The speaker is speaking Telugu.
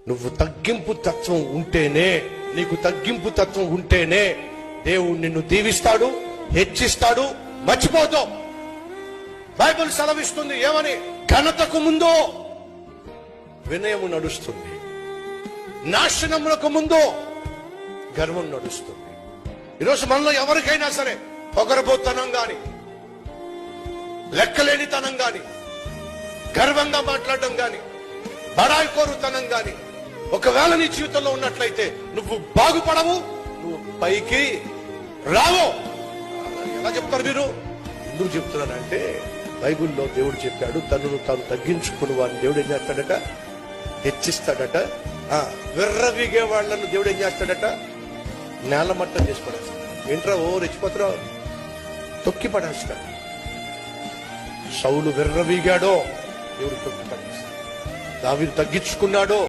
నువ్వు తగ్గింపు తత్వం ఉంటేనే, నీకు తగ్గింపు తత్వం ఉంటేనే దేవుడు నిన్ను దీవిస్తాడు, హెచ్చిస్తాడు, మర్చిపోతావు. బైబిల్ సెలవిస్తుంది ఏమని? ఘనతకు ముందు వినయము నడుస్తుంది, నాశనములకు ముందు గర్వం నడుస్తుంది. ఈరోజు మనలో ఎవరికైనా సరే పొగరబోతనం గాని, లెక్కలేనితనం గాని, గర్వంగా మాట్లాడడం గాని, బడాయికోరుతనం గాని ఒకవేళ నీ జీవితంలో ఉన్నట్లయితే నువ్వు బాగుపడవు, నువ్వు పైకి రావు. ఎలా చెప్తారు మీరు? ఎందుకు చెప్తున్నానంటే బైబిల్లో దేవుడు చెప్పాడు, తనను తాను తగ్గించుకుని వారిని దేవుడు ఏం చేస్తాడట? హెచ్చిస్తాడట. విర్రవీగే వాళ్లను దేవుడు ఏం చేస్తాడట? నేలమట్టం చేసి పడేస్తాడు. ఏంట్రా ఓ రెచ్చిపోతున్నావు? తొక్కి పడేస్తాడు. సౌలు విర్రవీగాడో, దేవుడు తొక్కి పడేస్తాడు. దావీదు తగ్గించుకున్నాడో,